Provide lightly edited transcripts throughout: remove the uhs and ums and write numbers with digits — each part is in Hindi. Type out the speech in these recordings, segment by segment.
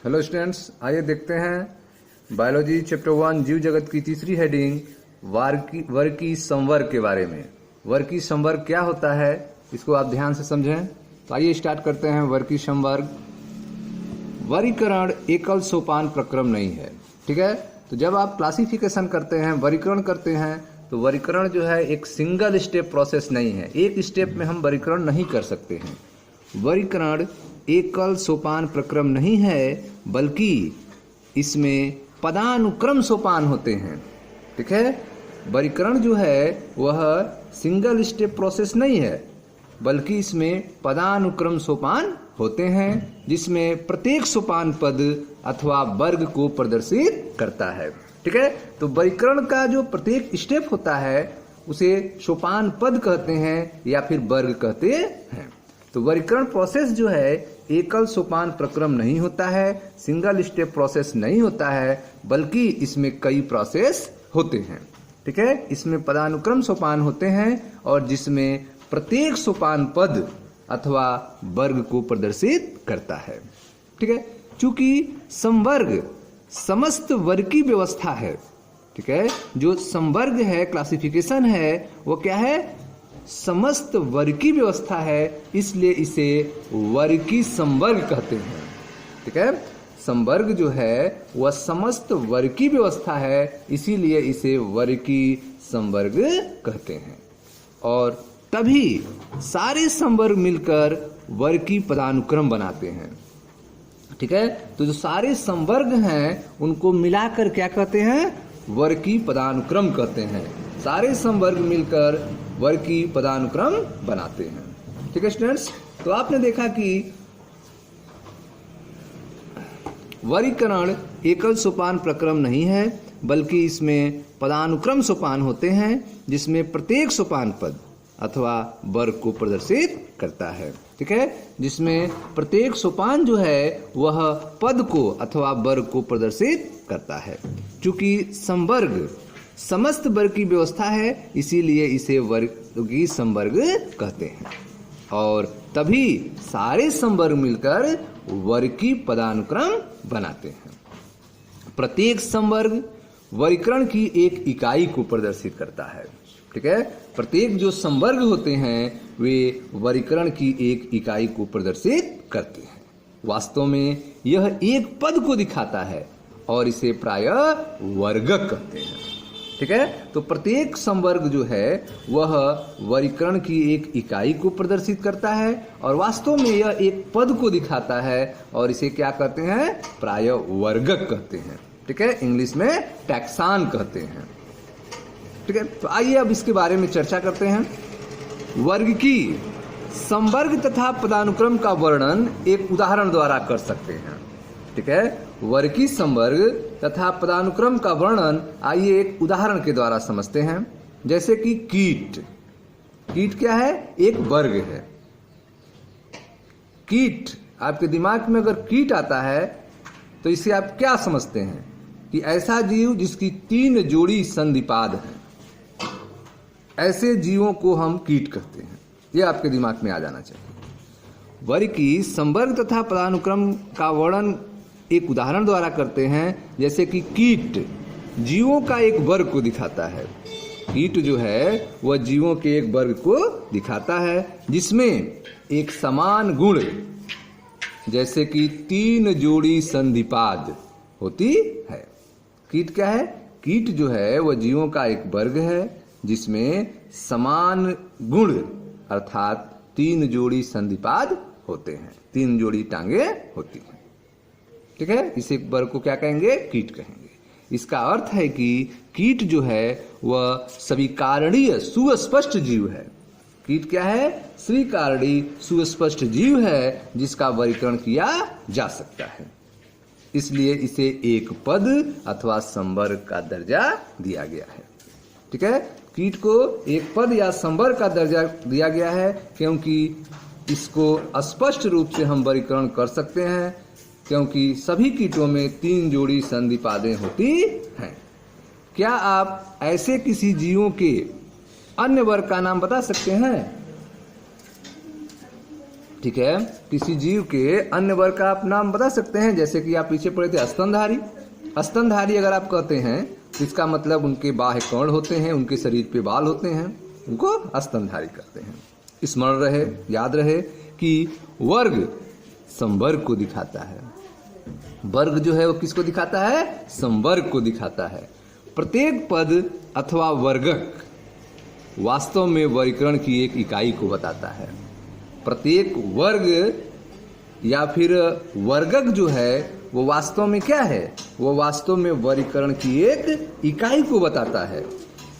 हेलो स्टूडेंट्स, आइए देखते हैं बायोलॉजी चैप्टर 1 जीव जगत की तीसरी हेडिंग वर्की संवर्ग के बारे में। वर्की संवर्ग क्या होता है इसको आप ध्यान से समझें। तो आइए स्टार्ट करते हैं। वर्की संवर्ग वर्गीकरण एकल सोपान प्रक्रम नहीं है, ठीक है। तो जब आप क्लासिफिकेशन करते हैं, वर्गीकरण करते हैं, तो वर्गीकरण जो है एक सिंगल स्टेप प्रोसेस नहीं है। एक स्टेप में हम वर्गीकरण नहीं कर सकते हैं। वर्गीकरण एकल सोपान प्रक्रम नहीं है, बल्कि इसमें पदानुक्रम सोपान होते हैं, ठीक है। वर्गीकरण जो है वह सिंगल स्टेप प्रोसेस नहीं है, बल्कि इसमें पदानुक्रम सोपान होते हैं, जिसमें प्रत्येक सोपान पद अथवा वर्ग को प्रदर्शित करता है, ठीक है। तो वर्गीकरण का जो प्रत्येक स्टेप होता है उसे सोपान पद कहते हैं या फिर वर्ग कहते हैं। तो वर्गीकरण प्रोसेस जो है एकल सोपान प्रक्रम नहीं होता है, सिंगल स्टेप प्रोसेस नहीं होता है, बल्कि इसमें कई प्रोसेस होते हैं, ठीक है। इसमें पदानुक्रम सोपान होते हैं और जिसमें प्रत्येक सोपान पद अथवा वर्ग को प्रदर्शित करता है, ठीक है। चूंकि संवर्ग समस्त वर्ग की व्यवस्था है, ठीक है। जो संवर्ग है, क्लासिफिकेशन है, वो क्या है? समस्त वर्ग की व्यवस्था है, इसलिए इसे वर्गी संवर्ग कहते हैं, ठीक है। संवर्ग जो है वह समस्त वर्ग की व्यवस्था है, इसीलिए इसे वर्गी संवर्ग कहते हैं। और तभी सारे संवर्ग मिलकर वर्गी पदानुक्रम बनाते हैं, ठीक है। तो जो सारे संवर्ग हैं उनको मिलाकर क्या कहते हैं? वर्गी पदानुक्रम कहते हैं। सारे संवर्ग मिलकर वर्गी पदानुक्रम बनाते हैं, ठीक है स्टूडेंट्स। तो आपने देखा कि वर्गीकरण एकल सोपान प्रक्रम नहीं है, बल्कि इसमें पदानुक्रम सोपान होते हैं, जिसमें प्रत्येक सोपान पद अथवा वर्ग को प्रदर्शित करता है, ठीक है। जिसमें प्रत्येक सोपान जो है वह पद को अथवा वर्ग को प्रदर्शित करता है। चूंकि संवर्ग समस्त वर्ग की व्यवस्था है, इसीलिए इसे वर्गी संवर्ग कहते हैं। और तभी सारे संवर्ग मिलकर वर्गी पदानुक्रम बनाते हैं। प्रत्येक संवर्ग वर्गीकरण की एक इकाई को प्रदर्शित करता है, ठीक है। प्रत्येक जो संवर्ग होते हैं वे वर्गीकरण की एक इकाई को प्रदर्शित करते हैं। वास्तव में यह एक पद को दिखाता है और इसे प्रायः वर्गक कहते हैं, ठीक है। तो प्रत्येक संवर्ग जो है वह वर्गीकरण की एक इकाई को प्रदर्शित करता है और वास्तव में यह एक पद को दिखाता है और इसे क्या कहते हैं? प्रायः वर्गक कहते हैं, ठीक है। इंग्लिश में टैक्सान कहते हैं, ठीक है। तो आइए अब इसके बारे में चर्चा करते हैं। वर्ग की संवर्ग तथा पदानुक्रम का वर्णन एक उदाहरण द्वारा कर सकते हैं, ठीक है। वर्गी संवर्ग तथा पदानुक्रम का वर्णन आइए एक उदाहरण के द्वारा समझते हैं। जैसे कि कीट। कीट क्या है? एक वर्ग है। कीट, आपके दिमाग में अगर कीट आता है तो इसे आप क्या समझते हैं? कि ऐसा जीव जिसकी 3 जोड़ी संधिपाद है, ऐसे जीवों को हम कीट कहते हैं। यह आपके दिमाग में आ जाना चाहिए। वर्ग की संवर्ग तथा पदानुक्रम का वर्णन एक उदाहरण द्वारा करते हैं। जैसे कि कीट जीवों का एक वर्ग को दिखाता है। कीट जो है वह जीवों के एक वर्ग को दिखाता है, जिसमें एक समान गुण जैसे कि 3 जोड़ी संधिपाद होती है। कीट क्या है? कीट जो है वह जीवों का एक वर्ग है, जिसमें समान गुण अर्थात 3 जोड़ी संधिपाद होते हैं, 3 जोड़ी टांगे होती हैं, ठीक है। इसे वर्ग को क्या कहेंगे? कीट कहेंगे। इसका अर्थ है कि कीट जो है वह स्वीकारणीय सुस्पष्ट जीव है। कीट क्या है? स्वीकारणीय सुस्पष्ट जीव है, जिसका वर्गीकरण किया जा सकता है, इसलिए इसे एक पद अथवा संवर्ग का दर्जा दिया गया है, ठीक है। कीट को एक पद या संवर्ग का दर्जा दिया गया है क्योंकि इसको स्पष्ट रूप से हम वर्गीकरण कर सकते हैं, क्योंकि सभी कीटों में 3 जोड़ी संधिपादें होती हैं। क्या आप ऐसे किसी जीवों के अन्य वर्ग का नाम बता सकते हैं? ठीक है। किसी जीव के अन्य वर्ग का आप नाम बता सकते हैं, जैसे कि आप पीछे पढ़े थे स्तनधारी। स्तनधारी अगर आप कहते हैं तो इसका मतलब उनके बाह्य कर्ण होते हैं, उनके शरीर पे बाल होते हैं, उनको स्तनधारी कहते हैं। स्मरण रहे, याद रहे कि वर्ग संवर्ग को दिखाता है। वर्ग जो है वो किसको दिखाता है? संवर्ग को दिखाता है। प्रत्येक पद अथवा वर्गक वास्तव में वर्गीकरण की एक इकाई को बताता है। प्रत्येक वर्ग या फिर वर्गक जो है वो वास्तव में क्या है? वो वास्तव में वर्गीकरण की एक इकाई को बताता है।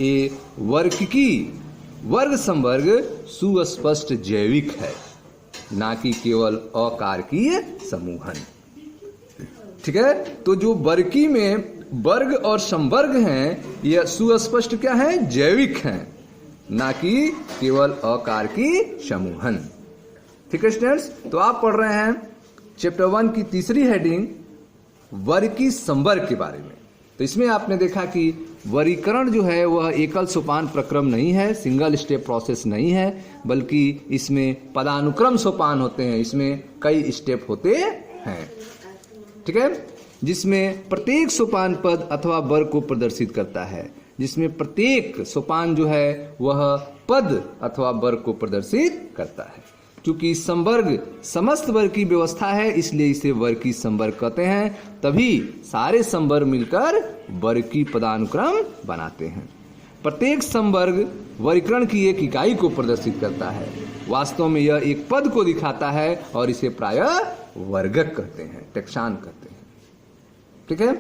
ये वर्गीकी वर्ग संवर्ग सुस्पष्ट जैविक है, ना कि केवल अकारकीय समूहन। ठीक है। तो जो वर्गी में वर्ग और संवर्ग हैं ये सुस्पष्ट क्या है? जैविक हैं, ना कि केवल अकारकीय समूहन। ठीक है स्टूडेंट्स, तो आप पढ़ रहे हैं चैप्टर 1 की तीसरी हेडिंग वर्गी संवर्ग के बारे में। तो इसमें आपने देखा कि वर्गीकरण जो है वह एकल सोपान प्रक्रम नहीं है, सिंगल स्टेप प्रोसेस नहीं है, बल्कि इसमें पदानुक्रम सोपान होते हैं, इसमें कई स्टेप होते हैं। ठीक है, जिसमें प्रत्येक सोपान पद अथवा वर्ग को प्रदर्शित करता है, जिसमें प्रत्येक सोपान जो है वह पद अथवा वर्ग को प्रदर्शित करता है। क्योंकि संवर्ग समस्त वर्ग की व्यवस्था है, इसलिए इसे वर्ग की संवर्ग कहते हैं। तभी सारे संवर्ग मिलकर वर्ग की पदानुक्रम बनाते हैं। प्रत्येक संवर्ग वर्गीकरण की एक इकाई को प्रदर्शित करता है। वास्तव में यह एक पद को दिखाता है और इसे प्रायः वर्गक कहते हैं, टैक्सान कहते हैं। ठीक है,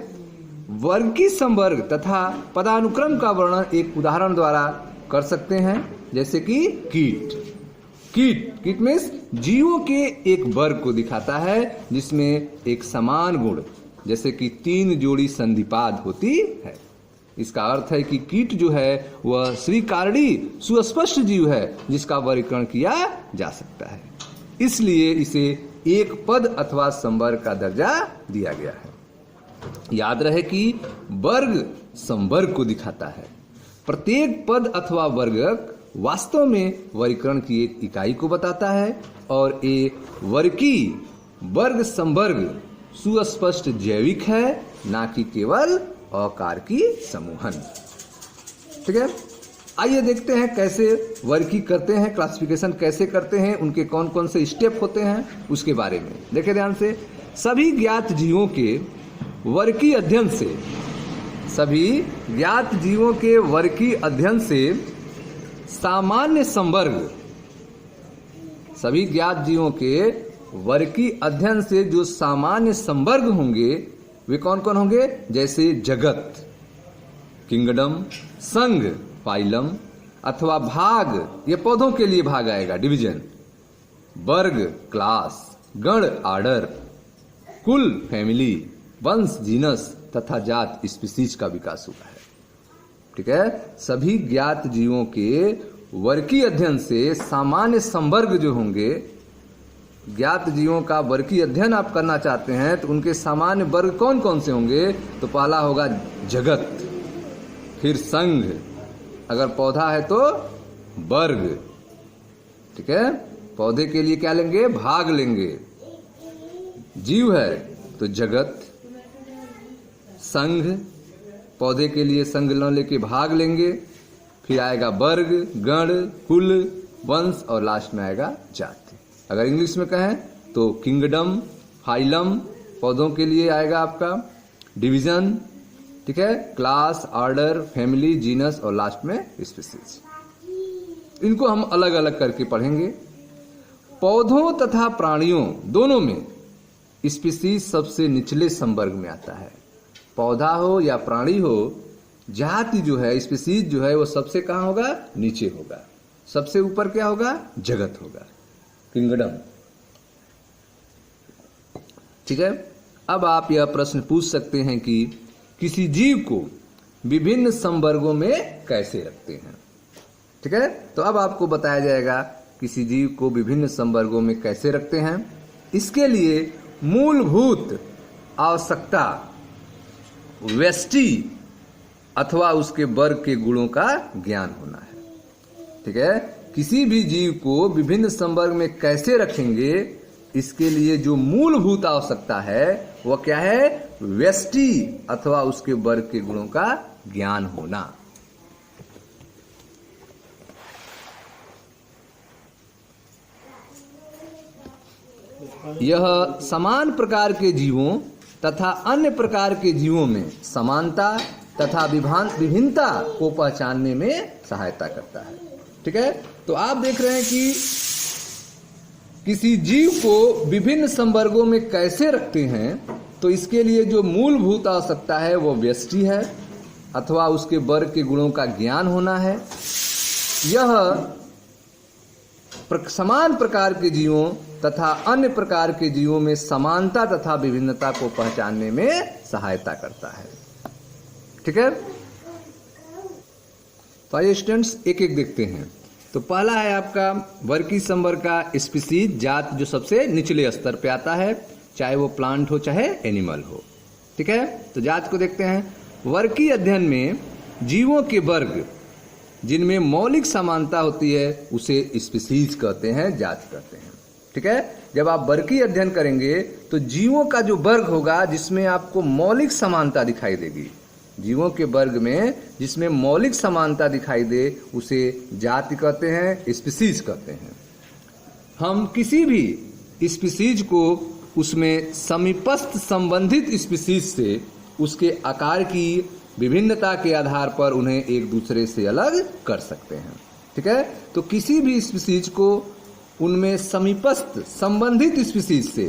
वर्ग की संवर्ग तथा पदानुक्रम का वर्णन एक उदाहरण द्वारा कर सकते हैं, जैसे कि कीट। कीट मीन्स जीवों के एक वर्ग को दिखाता है जिसमें एक समान गुण, जैसे कि 3 जोड़ी संधिपाद होती है। इसका अर्थ है कि कीट जो है वह श्रीकारणी सुस्पष्ट जीव है जिसका वर्गीकरण किया जा सकता है, इसलिए इसे एक पद अथवा संवर्ग का दर्जा दिया गया है। याद रहे कि वर्ग संवर्ग को दिखाता है। प्रत्येक पद अथवा वर्गक वास्तव में वर्गीकरण की एक इकाई को बताता है और ये वर्गी वर्ग संवर्ग सुस्पष्ट जैविक है, ना कि केवल अकारकीय समूहन। ठीक है, आइए देखते हैं कैसे वर्गी करते हैं, क्लासिफिकेशन कैसे करते हैं, उनके कौन कौन से स्टेप होते हैं उसके बारे में देखें ध्यान से। सभी ज्ञात जीवों के वर्गी अध्ययन से, सभी ज्ञात जीवों के वर्गी अध्ययन से सामान्य संवर्ग, सभी ज्ञात जीवों के वर्गी अध्ययन से जो सामान्य संवर्ग होंगे वे कौन कौन होंगे? जैसे जगत, किंगडम, संघ, फाइलम अथवा भाग, ये पौधों के लिए भाग आएगा, डिवीजन, वर्ग, क्लास, गण, आर्डर, कुल, फैमिली, वंश, जीनस तथा जात, स्पीसीज का विकास हुआ है। ठीक है, सभी ज्ञात जीवों के वर्गी अध्ययन से सामान्य संवर्ग जो होंगे, ज्ञात जीवों का वर्गी अध्ययन आप करना चाहते हैं तो उनके सामान्य वर्ग कौन कौन से होंगे? तो पहला होगा जगत, फिर संघ, अगर पौधा है तो वर्ग। ठीक है, पौधे के लिए क्या लेंगे? भाग लेंगे। जीव है तो जगत, संघ, पौधे के लिए संघ न लेके भाग लेंगे, फिर आएगा वर्ग, गण, कुल, वंश और लास्ट में आएगा जाति। अगर इंग्लिश में कहें तो किंगडम, फाइलम, पौधों के लिए आएगा आपका डिवीजन, ठीक है, क्लास, ऑर्डर, फैमिली, जीनस और लास्ट में स्पीसीज। इनको हम अलग अलग करके पढ़ेंगे। पौधों तथा प्राणियों दोनों में स्पीसीज सबसे निचले संवर्ग में आता है। पौधा हो या प्राणी हो, जाति जो है, स्पीसीज जो है वो सबसे कहाँ होगा? नीचे होगा। सबसे ऊपर क्या होगा? जगत होगा, किंगडम। ठीक है, अब आप यह प्रश्न पूछ सकते हैं कि किसी जीव को विभिन्न संवर्गों में कैसे रखते हैं। ठीक है, तो अब आपको बताया जाएगा किसी जीव को विभिन्न संवर्गों में कैसे रखते हैं। इसके लिए मूलभूत आवश्यकता व्यष्टि अथवा उसके वर्ग के गुणों का ज्ञान होना है। ठीक है, किसी भी जीव को विभिन्न संवर्ग में कैसे रखेंगे, इसके लिए जो मूलभूत आवश्यकता है वह क्या है? व्यष्टि अथवा उसके वर्ग के गुणों का ज्ञान होना। यह समान प्रकार के जीवों तथा अन्य प्रकार के जीवों में समानता तथा विभिन्नता को पहचानने में सहायता करता है। ठीक है, तो आप देख रहे हैं कि किसी जीव को विभिन्न संवर्गों में कैसे रखते हैं, तो इसके लिए जो मूलभूत आवश्यकता है वो व्यष्टि है अथवा उसके वर्ग के गुणों का ज्ञान होना है। यह समान प्रकार के जीवों तथा अन्य प्रकार के जीवों में समानता तथा विभिन्नता को पहचानने में सहायता करता है। ठीक है, तो आइए स्टूडेंट्स एक एक देखते हैं। तो पहला है आपका वर्गीय संवर्ग का स्पीसीज, जात, जो सबसे निचले स्तर पे आता है, चाहे वो प्लांट हो चाहे एनिमल हो। ठीक है, तो जात को देखते हैं। वर्गीय अध्ययन में जीवों के वर्ग जिनमें मौलिक समानता होती है उसे स्पीसीज कहते हैं, जात कहते हैं। ठीक है, जब आप वर्गीय अध्ययन करेंगे तो जीवों का जो वर्ग होगा जिसमें आपको मौलिक समानता दिखाई देगी, जीवों के वर्ग में जिसमें मौलिक समानता दिखाई दे उसे जाति कहते हैं, स्पीसीज कहते हैं। हम किसी भी स्पीसीज को उसमें समीपस्थ संबंधित स्पीसीज से उसके आकार की विभिन्नता के आधार पर उन्हें एक दूसरे से अलग कर सकते हैं। ठीक है, तो किसी भी स्पीसीज को उनमें समीपस्थ संबंधित स्पीसीज से,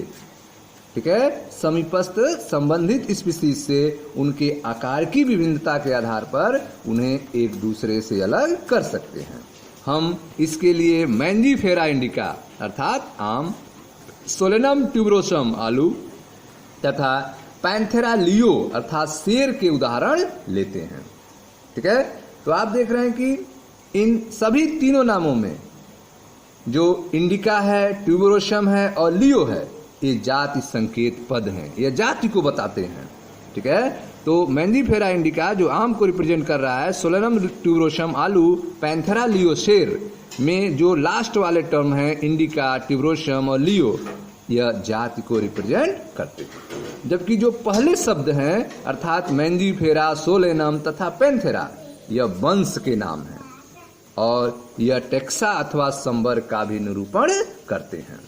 ठीक है, समीपस्थ संबंधित स्पीसीज से उनके आकार की विभिन्नता के आधार पर उन्हें एक दूसरे से अलग कर सकते हैं। हम इसके लिए मैंजीफेरा इंडिका अर्थात आम, सोलेनम ट्यूबरोसम आलू तथा पैंथेरा लियो अर्थात शेर के उदाहरण लेते हैं। ठीक है, तो आप देख रहे हैं कि इन सभी तीनों नामों में जो इंडिका है, ट्यूबरोसम है और लियो है, ये जाति संकेत पद हैं, ये जाति को बताते हैं। ठीक है, तो मैंजीफेरा इंडिका जो आम को रिप्रेजेंट कर रहा है, सोलेनम ट्यूबरोसम आलू, पैंथेरा लियो शेर में जो लास्ट वाले टर्म हैं इंडिका, ट्यूबरोसम और लियो, यह जाति को रिप्रेजेंट करते हैं। जबकि जो पहले शब्द हैं अर्थात मैंजीफेरा, सोलेनम तथा पैंथेरा, यह वंश के नाम हैं और यह टेक्सा अथवा संवर्ग का भी निरूपण करते हैं।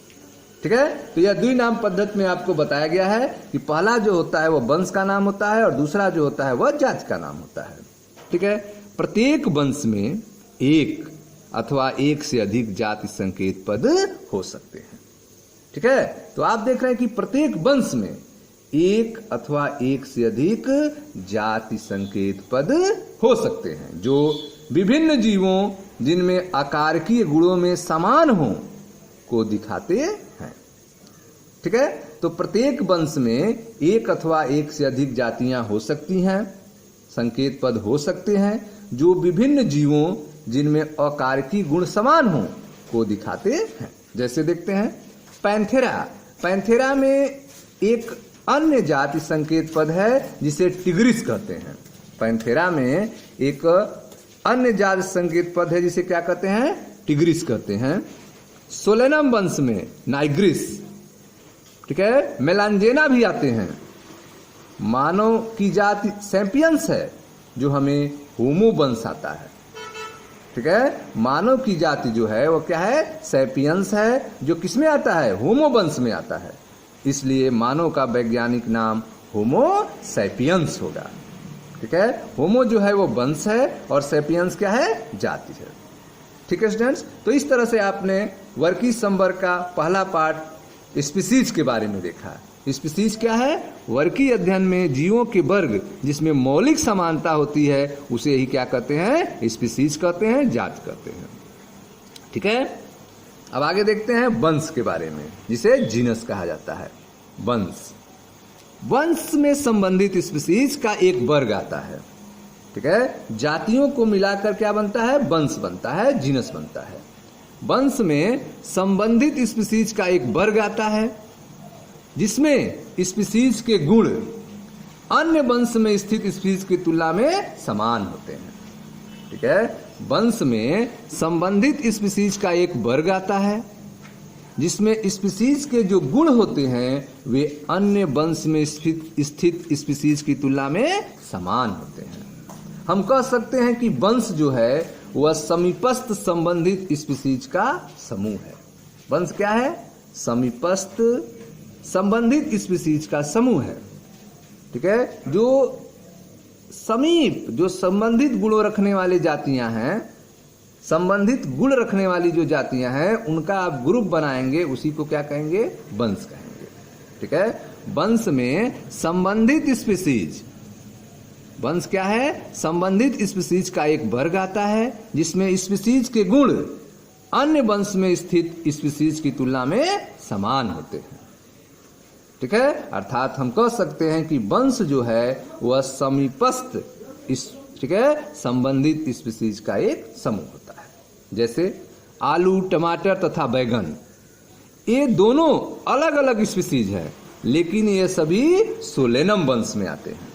ठीक है, तो यह द्विनाम पद्धति में आपको बताया गया है कि पहला जो होता है वह वंश का नाम होता है और दूसरा जो होता है वह जाति का नाम होता है। ठीक है, प्रत्येक वंश में एक अथवा एक से अधिक जाति संकेत पद हो सकते हैं। ठीक है, तो आप देख रहे हैं कि प्रत्येक वंश में एक अथवा एक से अधिक जाति संकेत पद हो सकते हैं जो विभिन्न जीवों जिनमें आकारकीय गुणों में समान हो को दिखाते हैं। ठीक है, तो प्रत्येक वंश में एक अथवा एक से अधिक जातियां हो सकती हैं, संकेत पद हो सकते हैं जो विभिन्न जीवों जिनमें आकारकीय गुण समान हो को दिखाते हैं। जैसे देखते हैं पैंथेरा, पैंथेरा में एक अन्य जाति संकेत पद है जिसे टिग्रिस कहते हैं। पैंथेरा में एक अन्य जाति संकेत पद है जिसे क्या कहते हैं? टिग्रिस कहते हैं। सोलेनम वंश में नाइग्रिस, ठीक है, मेलांजेना भी आते हैं। मानव की जाति सैपियंस है जो हमें होमो वंश आता है। ठीक है, मानव की जाति जो है वो क्या है? सैपियंस है, जो किसमें आता है? होमो वंश में आता है। इसलिए मानव का वैज्ञानिक नाम होमो सैपियंस होगा। ठीक है, होमो जो है वो वंश है और सैपियंस क्या है? जाति है। ठीक है स्टूडेंट्स, तो इस तरह से आपने वर्गीय संवर्ग का पहला पार्ट स्पीसीज के बारे में देखा। स्पीसीज क्या है? वर्गीय अध्ययन में जीवों के वर्ग जिसमें मौलिक समानता होती है उसे ही क्या कहते हैं? स्पीसीज कहते हैं, जात कहते हैं। ठीक है, अब आगे देखते हैं वंश के बारे में, जिसे जीनस कहा जाता है। वंश, वंश में संबंधित स्पीसीज का एक वर्ग आता है। ठीक है, जातियों को मिलाकर क्या बनता है? वंश बनता है, जीनस बनता है। वंश में संबंधित स्पीसीज का एक वर्ग आता है जिसमें स्पीसीज के गुण अन्य वंश में स्थित स्पीसीज की तुलना में समान होते हैं। ठीक है, वंश में संबंधित स्पीसीज का एक वर्ग आता है जिसमें स्पीसीज के जो गुण होते हैं वे अन्य वंश में स्थित स्पीसीज की तुलना में समान होते हैं। हम कह सकते हैं कि वंश जो है वह समीपस्थ संबंधित स्पीसीज का समूह है। वंश क्या है? समीपस्थ संबंधित स्पीसीज का समूह है। ठीक है, जो समीप, जो संबंधित गुणों रखने वाली जातियां हैं, संबंधित गुण रखने वाली जो जातियां हैं, उनका आप ग्रुप बनाएंगे, उसी को क्या कहेंगे? वंश कहेंगे। ठीक है, वंश में संबंधित स्पीसीज, वंश क्या है? संबंधित स्पीसीज का एक वर्ग आता है जिसमें स्पीसीज के गुण अन्य वंश में स्थित स्पीसीज की तुलना में समान होते हैं। ठीक है, अर्थात हम कह सकते हैं कि वंश जो है वह समीपस्थ, ठीक है, संबंधित स्पीसीज का एक समूह होता है। जैसे आलू, टमाटर तथा बैगन, ये दोनों अलग अलग स्पीसीज है लेकिन ये सभी सोलेनम वंश में आते हैं।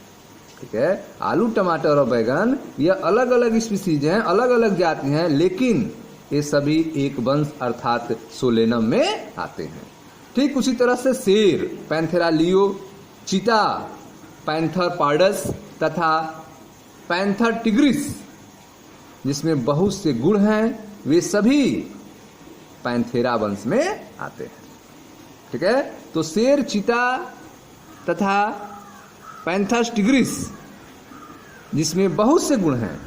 ठीक है, आलू, टमाटर और बैगन ये अलग अलग स्पीसीज हैं, अलग अलग जाति हैं, लेकिन ये सभी एक वंश अर्थात सोलेनम में आते हैं। ठीक उसी तरह से शेर, पैंथेरा लियो, चीता, पैंथर पार्डस तथा पैंथर टिग्रिस, जिसमें बहुत से गुण हैं, वे सभी पैंथेरा वंश में आते हैं। ठीक है, तो शेर, चीता तथा पैंथर टिग्रिस, जिसमें बहुत से गुण हैं,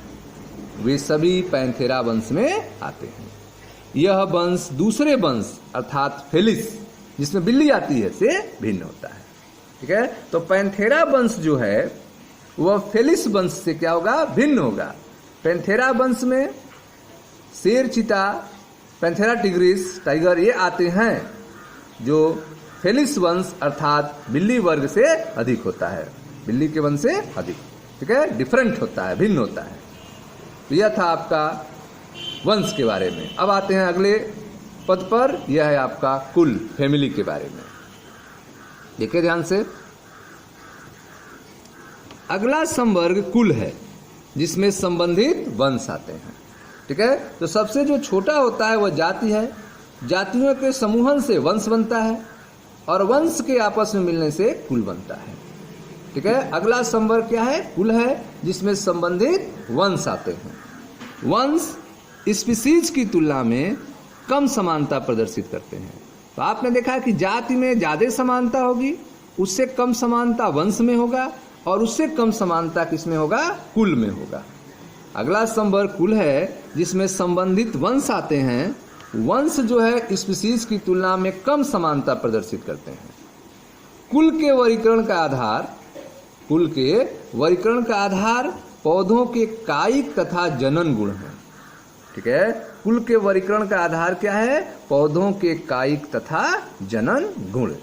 वे सभी पैंथेरा वंश में आते हैं। यह वंश दूसरे वंश अर्थात फेलिस, जिसमें बिल्ली आती है, से भिन्न होता है। ठीक है, तो पैंथेरा वंश जो है वह फेलिस वंश से क्या होगा? भिन्न होगा। पैंथेरा वंश में शेर, चीता, पैंथेरा टिग्रिस, टाइगर ये आते हैं, जो फेलिस वंश अर्थात बिल्ली वर्ग से अधिक होता है, बिल्ली के वंश से अधिक। ठीक है, डिफरेंट होता है, भिन्न होता है। तो यह था आपका वंश के बारे में। अब आते हैं अगले पद पर, यह है आपका कुल, फैमिली के बारे में। देखिए ध्यान से, अगला संवर्ग कुल है जिसमें संबंधित वंश आते हैं। ठीक है, तो सबसे जो छोटा होता है वह जाति है। जातियों के समूहन से वंश बनता है और वंश के आपस में मिलने से कुल बनता है। ठीक है, अगला संवर्ग क्या है? कुल है, जिसमें संबंधित वंश आते हैं। वंश स्पीसीज की तुलना में कम समानता प्रदर्शित करते हैं। तो आपने देखा कि जाति में ज्यादा समानता होगी, उससे कम समानता वंश में होगा, और उससे कम समानता किसमें होगा? कुल में होगा। अगला संवर्ग कुल है, जिसमें संबंधित वंश आते हैं। वंश जो है स्पीसीज की तुलना में कम समानता प्रदर्शित करते हैं। कुल के वर्गीकरण का आधार, कुल के वर्गीकरण का आधार पौधों के कायिक तथा जनन गुण है। ठीक है, कुल के वर्गीकरण का आधार क्या है? पौधों के कायिक तथा जनन गुण।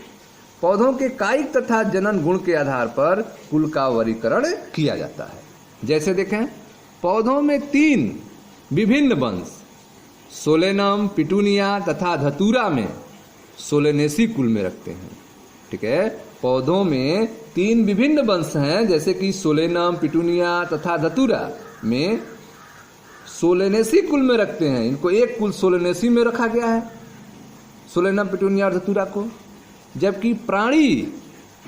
पौधों के कायिक तथा जनन गुण के आधार पर कुल का वर्गीकरण किया जाता है। जैसे देखें, पौधों में 3 विभिन्न वंश, सोलेनम, पिटूनिया तथा धतूरा में सोलेनेसी कुल में रखते हैं। ठीक है, पौधों में 3 विभिन्न वंश हैं, जैसे कि सोलेनम, पिटूनिया तथा धतूरा में सोलेनेसी कुल में रखते हैं। इनको एक कुल सोलेनेसी में रखा गया है, सोलेनम, पिटूनिया और धतूरा को। जबकि प्राणी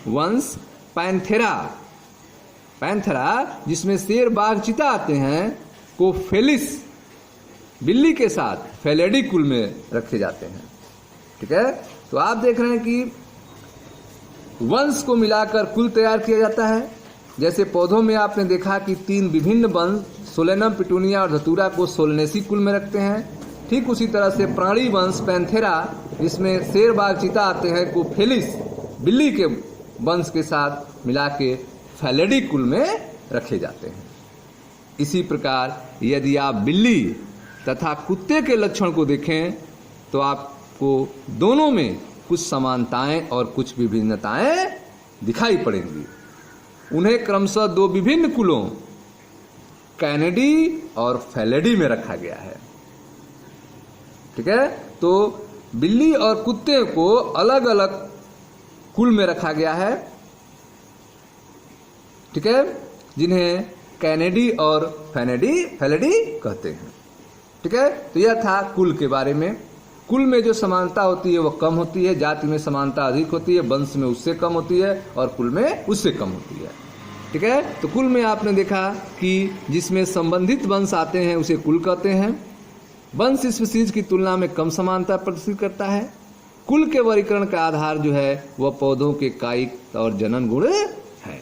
वंश पैंथेरा, जिसमें शेर, बाघ, चीता आते हैं, को फेलिस, बिल्ली के साथ फेलेडी कुल में रखे जाते हैं। ठीक है, तो आप देख रहे हैं कि वंश को मिलाकर कुल तैयार किया जाता है। जैसे पौधों में आपने देखा कि 3 विभिन्न वंश, सोलेनम, पिटूनिया और धतूरा को सोलेनेसी कुल में रखते हैं। ठीक उसी तरह से प्राणी वंश पैंथेरा, जिसमें शेर, बाघ, चीता आते हैं, को फेलिस, बिल्ली के वंश के साथ मिला के फेलेडी कुल में रखे जाते हैं। इसी प्रकार यदि आप बिल्ली तथा कुत्ते के लक्षण को देखें तो आपको दोनों में कुछ समानताएं और कुछ विभिन्नताएं दिखाई पड़ेंगी। उन्हें क्रमशः 2 विभिन्न कुलों, कैनेडी और फेलेडी में रखा गया है। ठीक है, तो बिल्ली और कुत्ते को अलग अलग कुल में रखा गया है। ठीक है, जिन्हें कैनेडी और फेलेडी कहते हैं। ठीक है, तो यह था कुल के बारे में। कुल में जो समानता होती है वो कम होती है, जाति में समानता अधिक होती है, वंश में उससे कम होती है और कुल में उससे कम होती है। ठीक है, तो कुल में आपने देखा कि जिसमें संबंधित वंश आते हैं उसे कुल कहते हैं। वंश स्पीशीज की तुलना में कम समानता प्रदर्शित करता है। कुल के वर्गीकरण का आधार जो है वह पौधों के कायिक और जनन गुण है।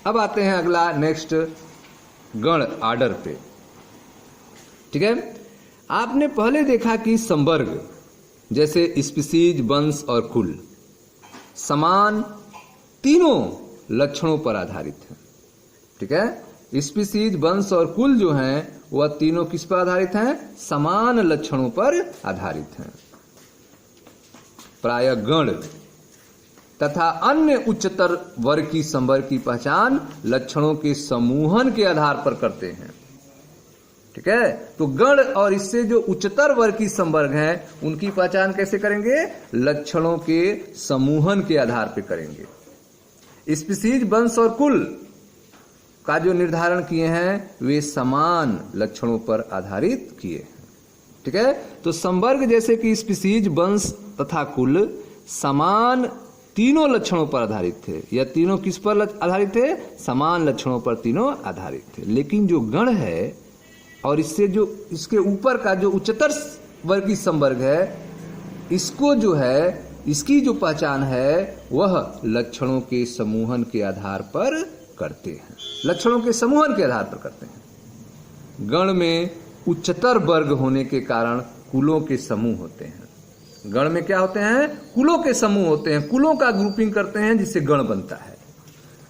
अब आते हैं अगला नेक्स्ट गण आर्डर पे। ठीक है, आपने पहले देखा कि संवर्ग जैसे स्पीशीज, वंश और कुल समान तीनों लक्षणों पर आधारित है। ठीक है, स्पीशीज, वंश और कुल जो हैं वह तीनों किस पर आधारित हैं? समान लक्षणों पर आधारित हैं। प्राय गण तथा अन्य उच्चतर वर्ग की संवर्ग की पहचान लक्षणों के समूहन के आधार पर करते हैं। ठीक है, तो गण और इससे जो उच्चतर वर्ग की संवर्ग हैं उनकी पहचान कैसे करेंगे? लक्षणों के समूहन के आधार पर करेंगे। स्पीशीज, वंश और कुल का जो निर्धारण किए हैं वे समान लक्षणों पर आधारित किए हैं। ठीक है, तो संवर्ग जैसे कि स्पीशीज, वंश तथा कुल समान तीनों लक्षणों पर आधारित थे। यह तीनों किस पर आधारित थे? समान लक्षणों पर तीनों आधारित थे। लेकिन जो गण है और इससे जो इसके ऊपर का जो उच्चतर वर्ग की संवर्ग है, इसको जो है इसकी जो पहचान है वह लक्षणों के समूहन के आधार पर करते हैं। लक्षणों के समूहन के आधार पर करते हैं। गण में उच्चतर वर्ग होने के कारण कुलों के समूह होते हैं। गण में क्या होते हैं? कुलों के समूह होते हैं। कुलों का ग्रुपिंग करते हैं जिससे गण बनता है।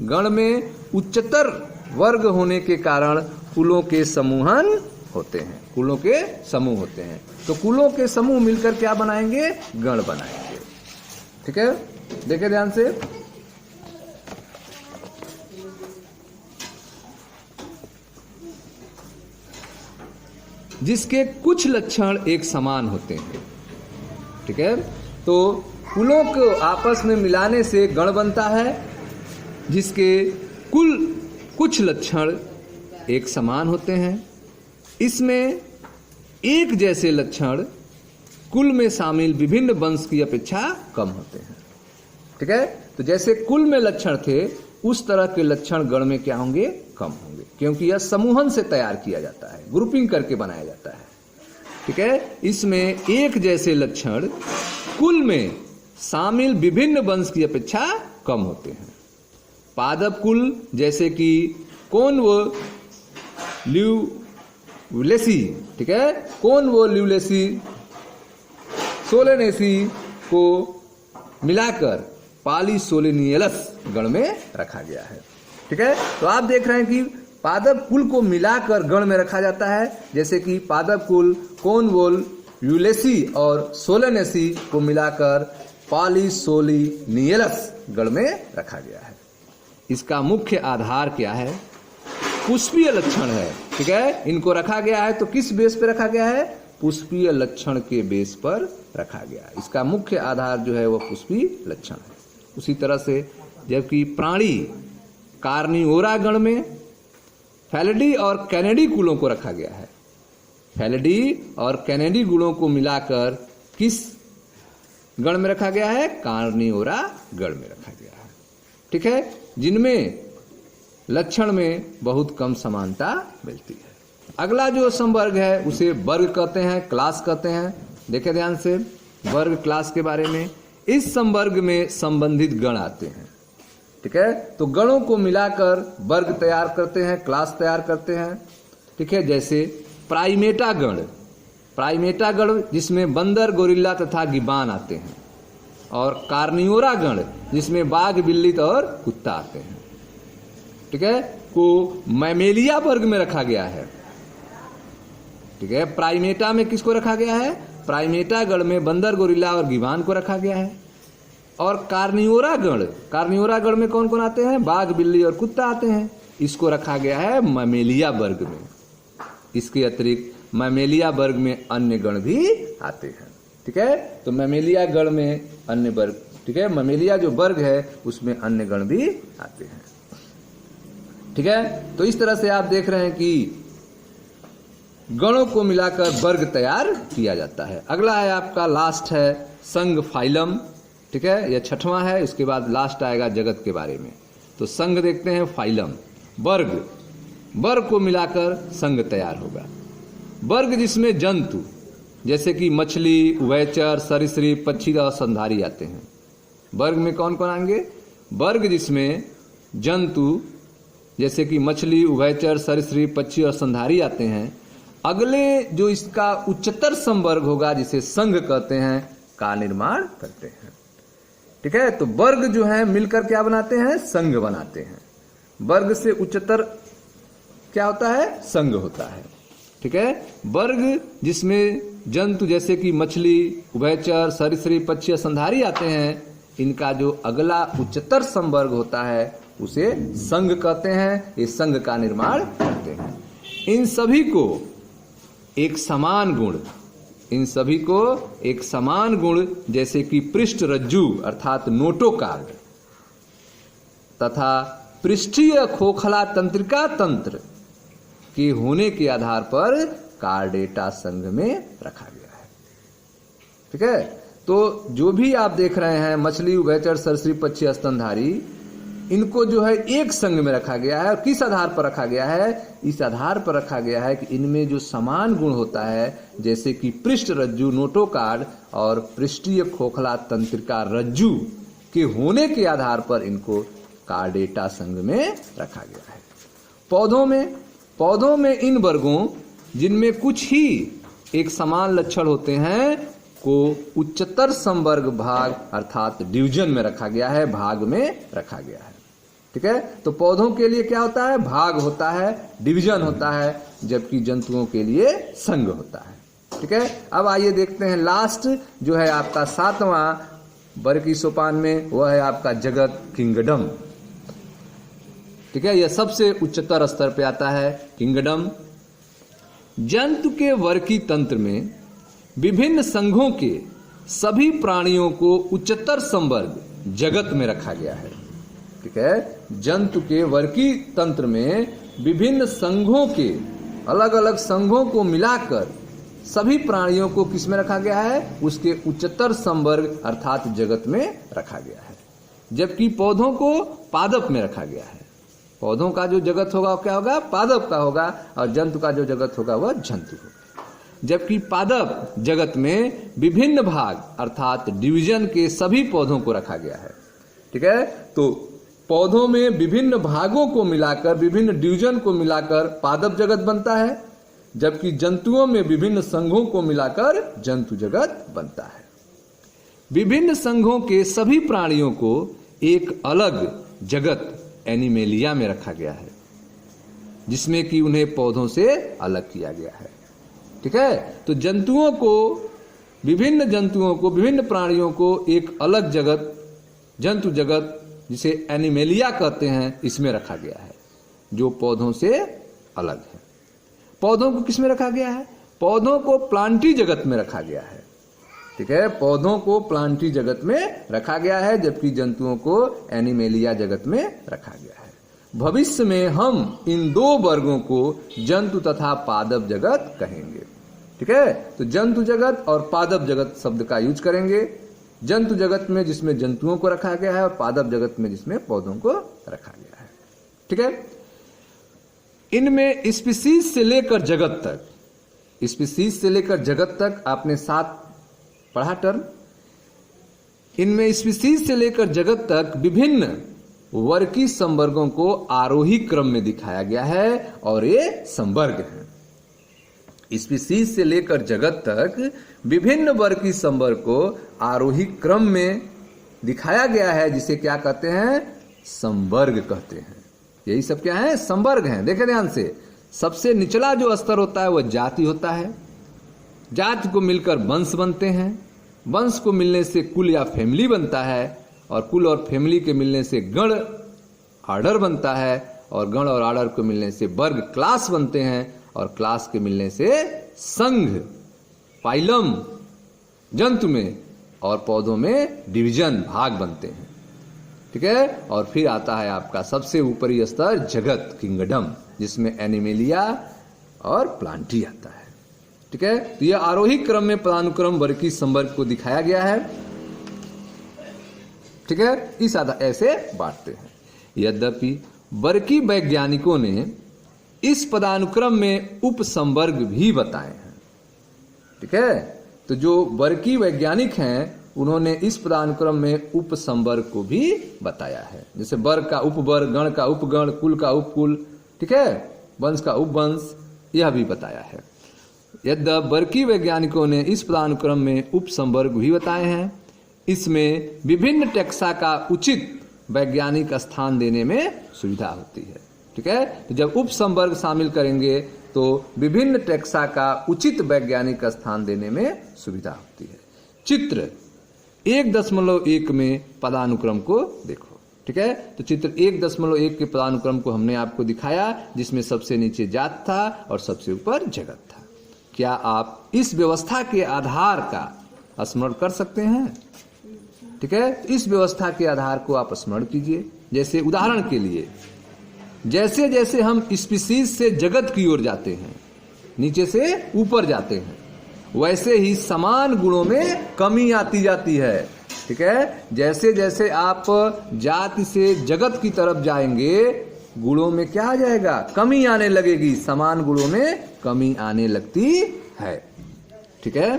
गण में उच्चतर वर्ग होने के कारण कुलों के समूहन होते हैं। कुलों के समूह होते हैं, तो कुलों के समूह मिलकर क्या बनाएंगे? गण बनाएंगे। ठीक है, देखिए ध्यान से। जिसके कुछ लक्षण एक समान होते हैं। ठीक है, तो कुलों को आपस में मिलाने से गण बनता है जिसके कुछ लक्षण एक समान होते हैं। इसमें एक जैसे लक्षण कुल में शामिल विभिन्न वंश की अपेक्षा कम होते हैं। ठीक है, तो जैसे कुल में लक्षण थे उस तरह के लक्षण गण में क्या होंगे? कम होंगे, क्योंकि यह समूहन से तैयार किया जाता है, ग्रुपिंग करके बनाया जाता है। ठीक है, इसमें एक जैसे लक्षण कुल में शामिल विभिन्न वंश की अपेक्षा कम होते हैं। पादप कुल जैसे कि कोनवो ल्यूलेसी, ठीक है, कोनवो ल्यूलेसी, सोलेनेसी को मिलाकर पॉलीसोलेनियलस गण में रखा गया है। ठीक है, तो आप देख रहे हैं कि पादप कुल को मिलाकर गण में रखा जाता है, जैसे कि पादप कुल कोनवोल यूलेसी और सोलेनेसी को मिलाकर पॉलीसोलिनियलस गण में रखा गया है। इसका मुख्य आधार क्या है? पुष्पीय लक्षण है। ठीक है, इनको रखा गया है तो किस बेस पे रखा गया है? पुष्पीय लक्षण के बेस पर रखा गया है। इसका मुख्य आधार जो है वह पुष्पीय लक्षण है। उसी तरह से जबकि प्राणी कार्निओरा गण में फैलिडी और कैनेडी कुलों को रखा गया है। फैलिडी और कैनेडी गुणों को मिलाकर किस गण में रखा गया है? कार्निओरा गण में रखा गया है। ठीक है, जिनमें लक्षण में बहुत कम समानता मिलती है। अगला जो संवर्ग है उसे वर्ग कहते हैं, क्लास कहते हैं। देखें ध्यान से वर्ग क्लास के बारे में। इस संवर्ग में संबंधित गण आते हैं। ठीक है, तो गणों को मिलाकर वर्ग तैयार करते हैं, क्लास तैयार करते हैं। ठीक है, जैसे प्राइमेटा गण, प्राइमेटा गण जिसमें बंदर, गोरिल्ला तथा गिबान आते हैं, और कार्निओरा गण जिसमें बाघ, बिल्ली और कुत्ता आते हैं। ठीक है, को मैमेलिया वर्ग में रखा गया है। ठीक है, प्राइमेटा में किसको रखा गया है? प्राइमेटा गण में बंदर, गोरिल्ला और गिबान को रखा गया है। और कार्निओरा गण में कौन कौन आते हैं? बाघ, बिल्ली और कुत्ता आते हैं। इसको रखा गया है मैमेलिया वर्ग में। इसके अतिरिक्त मैमेलिया वर्ग में अन्य गण भी आते हैं। ठीक है, तो मैमेलिया गण में अन्य वर्ग, ठीक है, मैमेलिया जो वर्ग है उसमें अन्य गण भी आते हैं। ठीक है, तो इस तरह से आप देख रहे हैं कि गणों को मिलाकर वर्ग तैयार किया जाता है। अगला है आपका लास्ट है संघ फाइलम, ठीक है, यह छठवां है। उसके बाद लास्ट आएगा जगत के बारे में। तो संघ देखते हैं, फाइलम वर्ग, वर्ग को मिलाकर संघ तैयार होगा। वर्ग जिसमें जंतु जैसे कि मछली, उभयचर, सरीसृप, पक्षी और स्तनधारी आते हैं। वर्ग में कौन कौन आएंगे? वर्ग जिसमें जंतु जैसे कि मछली, उभयचर, सरीसृप, पक्षी और स्तनधारी आते हैं। अगले जो इसका उच्चतर संवर्ग होगा जिसे संघ कहते हैं, का निर्माण करते हैं। ठीक है, तो वर्ग जो है मिलकर क्या बनाते हैं? संघ बनाते हैं। वर्ग से उच्चतर क्या होता है? संघ होता है। ठीक है, वर्ग जिसमें जंतु जैसे कि मछली, उभयचर, सरीसृप, पक्षी, स्तनधारी आते हैं, इनका जो अगला उच्चतर संवर्ग होता है उसे संघ कहते हैं। ये संघ का निर्माण करते हैं। इन सभी को एक समान गुण, इन सभी को एक समान गुण जैसे कि पृष्ठ रज्जु अर्थात नोटोकार्ड तथा पृष्ठीय खोखला तंत्रिका तंत्र के होने के आधार पर कार्डेटा संघ में रखा गया है। ठीक है, तो जो भी आप देख रहे हैं मछली, उभयचर, सरीसृप, पक्षी, स्तनधारी, इनको जो है एक संघ में रखा गया है। और किस आधार पर रखा गया है? इस आधार पर रखा गया है कि इनमें जो समान गुण होता है जैसे कि पृष्ठ रज्जु नोटोकार्ड और पृष्ठीय खोखला तंत्रिका रज्जु के होने के आधार पर इनको कार्डेटा संघ में रखा गया है। पौधों में इन वर्गों जिनमें कुछ ही एक समान लक्षण होते हैं को उच्चतर संवर्ग भाग अर्थात डिवीजन में रखा गया है, भाग में रखा गया है। ठीक है, तो पौधों के लिए क्या होता है? भाग होता है, डिवीजन होता है, जबकि जंतुओं के लिए संघ होता है। ठीक है, अब आइए देखते हैं लास्ट जो है आपका सातवां वर्ग की सोपान में, वह है आपका जगत किंगडम। ठीक है, यह सबसे उच्चतर स्तर पे आता है किंगडम। जंतु के वर्गी तंत्र में विभिन्न संघों के सभी प्राणियों को उच्चतर संवर्ग जगत में रखा गया है। ठीक है, जंतु के वर्गी तंत्र में विभिन्न संघों के अलग अलग संघों को मिलाकर सभी प्राणियों को किस में रखा गया है? उसके उच्चतर संवर्ग अर्थात जगत में रखा गया है। जबकि पौधों को पादप में रखा गया है। पौधों का जो जगत होगा वो क्या होगा? पादप का होगा, और जंतु का जो जगत होगा वह जंतु होगा। जबकि पादप जगत में विभिन्न भाग अर्थात डिवीजन के सभी पौधों को रखा गया है। ठीक है, तो पौधों में विभिन्न भागों को मिलाकर, विभिन्न डिवीजन को मिलाकर पादप जगत बनता है, जबकि जंतुओं में विभिन्न संघों को मिलाकर जंतु जगत बनता है। विभिन्न संघों के सभी प्राणियों को एक अलग जगत एनिमेलिया में रखा गया है, जिसमें कि उन्हें पौधों से अलग किया गया है। ठीक है, तो विभिन्न प्राणियों को एक अलग जगत, जंतु जगत जिसे एनिमेलिया कहते हैं, इसमें रखा गया है, जो पौधों से अलग है। पौधों को किस में रखा गया है? पौधों को प्लांटी जगत में रखा गया है। ठीक है, पौधों को प्लांटी जगत में रखा गया है, जबकि जंतुओं को एनिमेलिया जगत में रखा गया है। भविष्य में हम इन दो वर्गों को जंतु तथा पादप जगत कहेंगे। ठीक है, तो जंतु जगत और पादप जगत शब्द का यूज करेंगे। जंतु जगत में जिसमें जंतुओं को रखा गया है, और पादप जगत में जिसमें पौधों को रखा गया है। ठीक है, इनमें स्पीसीज से लेकर जगत तक आपने 7 पढ़ा टर्म। इनमें स्पीसीज से लेकर जगत तक विभिन्न वर्गीय संवर्गों को आरोही क्रम में दिखाया गया है, और ये संवर्ग हैं। स्पीसीज से लेकर जगत तक विभिन्न वर्गीय संवर्ग को आरोही क्रम में दिखाया गया है, जिसे क्या कहते हैं? संवर्ग कहते हैं। यही सब क्या है? संवर्ग हैं। देखें ध्यान से, सबसे निचला जो स्तर होता है वह जाति होता है। जाति को मिलकर वंश बनते हैं, वंश को मिलने से कुल या फैमिली बनता है, और कुल और फैमिली के मिलने से गण आर्डर बनता है, और गण और आर्डर को मिलने से वर्ग क्लास बनते हैं, और क्लास के मिलने से संघ, फाइलम जंतु में, और पौधों में डिवीजन भाग बनते हैं। ठीक है, और फिर आता है आपका सबसे ऊपरी स्तर जगत किंगडम, जिसमें एनिमेलिया और प्लांटी आता है। ठीक है, तो यह आरोही क्रम में पदानुक्रम वर्गीय संवर्ग को दिखाया गया है। ठीक है, इस आधार ऐसे बांटते हैं। यद्यपि वर्गीय वैज्ञानिकों ने इस पदानुक्रम में उपसंवर्ग भी बताए हैं। ठीक है, तो जो वर्गीय वैज्ञानिक हैं उन्होंने इस पदानुक्रम में उपसंवर्ग को भी बताया है, जैसे वर्ग का उपवर्ग, गण का उपगण, कुल का उपकुल, ठीक है, वंश का उपवंश, यह भी बताया है। यद्यपि वर्गीय वैज्ञानिकों ने इस पदानुक्रम में उपसंवर्ग भी बताए हैं। इसमें विभिन्न टेक्सा का उचित वैज्ञानिक स्थान देने में सुविधा होती है। ठीक है, तो जब उपसंवर्ग शामिल करेंगे तो विभिन्न टेक्सा का उचित वैज्ञानिक स्थान देने में सुविधा होती है। चित्र 1.1 में पदानुक्रम को देखो। ठीक है, तो चित्र 1.1 के पदानुक्रम को हमने आपको दिखाया, जिसमें सबसे नीचे जात था और सबसे ऊपर जगत था। क्या आप इस व्यवस्था के आधार का स्मरण कर सकते हैं? ठीक है, इस व्यवस्था के आधार को आप स्मरण कीजिए। जैसे उदाहरण के लिए, जैसे जैसे हम स्पीशीज से जगत की ओर जाते हैं, नीचे से ऊपर जाते हैं, वैसे ही समान गुणों में कमी आती जाती है। ठीक है, जैसे जैसे आप जाति से जगत की तरफ जाएंगे, गुणों में क्या आ जाएगा? कमी आने लगेगी, समान गुणों में कमी आने लगती है। ठीक है,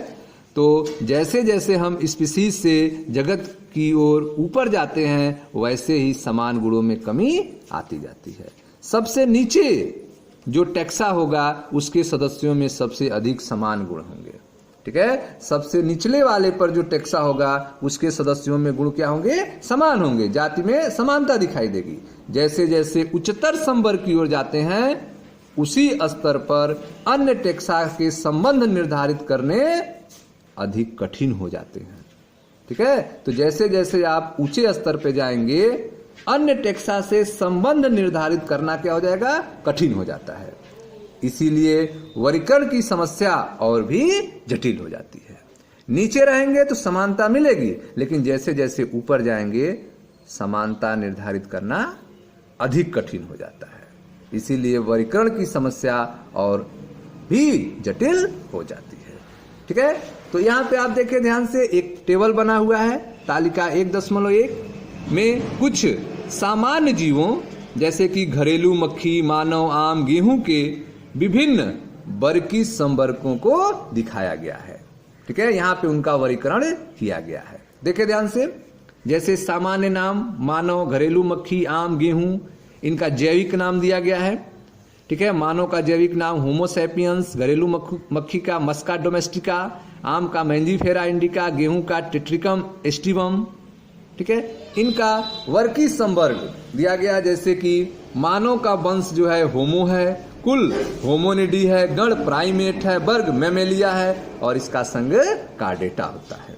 तो जैसे जैसे हम स्पीशीज से जगत की ओर ऊपर जाते हैं, वैसे ही समान गुणों में कमी आती जाती है। सबसे नीचे जो टेक्सा होगा उसके सदस्यों में सबसे अधिक समान गुण होंगे। ठीक है, सबसे निचले वाले पर जो टेक्सा होगा उसके सदस्यों में गुण क्या होंगे? समान होंगे, जाति में समानता दिखाई देगी। जैसे जैसे उच्चतर संवर्ग की ओर जाते हैं, उसी स्तर पर अन्य टेक्सा के संबंध निर्धारित करने अधिक कठिन हो जाते हैं। ठीक है, तो जैसे जैसे आप ऊंचे स्तर पे जाएंगे, अन्य टेक्सा से संबंध निर्धारित करना क्या हो जाएगा? कठिन हो जाता है। इसीलिए वर्गीकरण की समस्या और भी जटिल हो जाती है। नीचे रहेंगे तो समानता मिलेगी, लेकिन जैसे जैसे ऊपर जाएंगे समानता निर्धारित करना अधिक कठिन हो जाता है। इसीलिए वर्गीकरण की समस्या और भी जटिल हो जाती है। ठीक है, तो यहाँ पे आप देखें ध्यान से, एक टेबल बना हुआ है तालिका 1.1 में कुछ सामान्य जीवों जैसे कि घरेलू मक्खी, मानव, आम, गेहूं के विभिन्न वर्गीय संवर्गों को दिखाया गया है। ठीक है, यहाँ पे उनका वर्गीकरण किया गया है। देखें ध्यान से, जैसे सामान्य नाम मानव, घरेलू मक्खी, आम, गेहूं, इनका जैविक नाम दिया गया है। ठीक है, मानव का जैविक नाम होमो सैपियंस, घरेलू मक्खी का मस्का डोमेस्टिका, आम का मैंजीफेरा इंडिका, गेहूं का टेट्रिकम एस्टिवम। ठीक है, इनका वर्गीय संवर्ग दिया गया, जैसे कि मानव का वंश जो है होमो है, कुल होमोनिडी है, गण प्राइमेट है, वर्ग मैमेलिया है और इसका संग कार्डेटा होता है।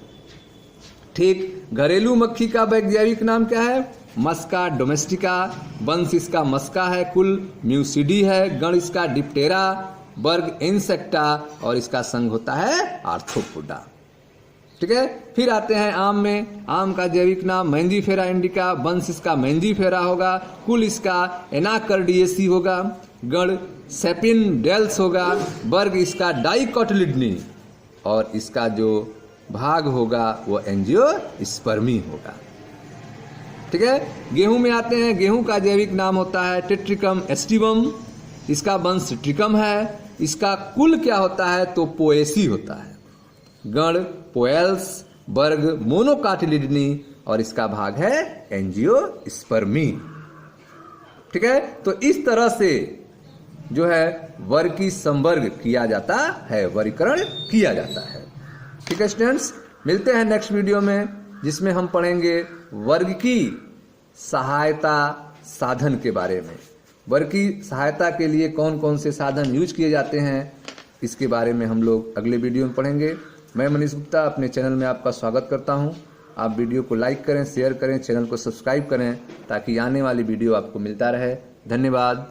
ठीक, घरेलू मक्खी का वैज्ञानिक नाम क्या है? मस्का डोमेस्टिका, वंश इसका मस्का है, कुल म्यूसिडी है, गण इसका डिप्टेरा, वर्ग इंसेक्टा और इसका संघ होता है आर्थ्रोपोडा। ठीक है, फिर आते हैं आम में। आम का जैविक नाम मैंजीफेरा इंडिका, वंश इसका मैंजीफेरा होगा, कुल इसका एनाकर्डियेसी होगा, गण सेपिनडेल्स होगा, वर्ग इसका डाइकोटिलिडनी और इसका जो भाग होगा वो एंजियोस्पर्मी होगा। ठीक है, गेहूं में आते हैं। गेहूं का जैविक नाम होता है टेट्रिकम एस्टिवम, इसका वंश ट्रिकम है, इसका कुल क्या होता है? तो पोएसी होता है, गण पोएल्स, वर्ग मोनोकाटिलिडनी और इसका भाग है एंजियोस्पर्मी। ठीक है, तो इस तरह से जो है वर्गीय संवर्ग किया जाता है, वर्गीकरण किया जाता है। ठीक है स्टूडेंट्स, मिलते हैं नेक्स्ट वीडियो में, जिसमें हम पढ़ेंगे वर्गीय सहायता साधन के बारे में। वर्गीय सहायता के लिए कौन कौन से साधन यूज किए जाते हैं, इसके बारे में हम लोग अगले वीडियो में पढ़ेंगे। मैं मनीष गुप्ता अपने चैनल में आपका स्वागत करता हूं। आप वीडियो को लाइक करें, शेयर करें, चैनल को सब्सक्राइब करें, ताकि आने वाली वीडियो आपको मिलता रहे। धन्यवाद।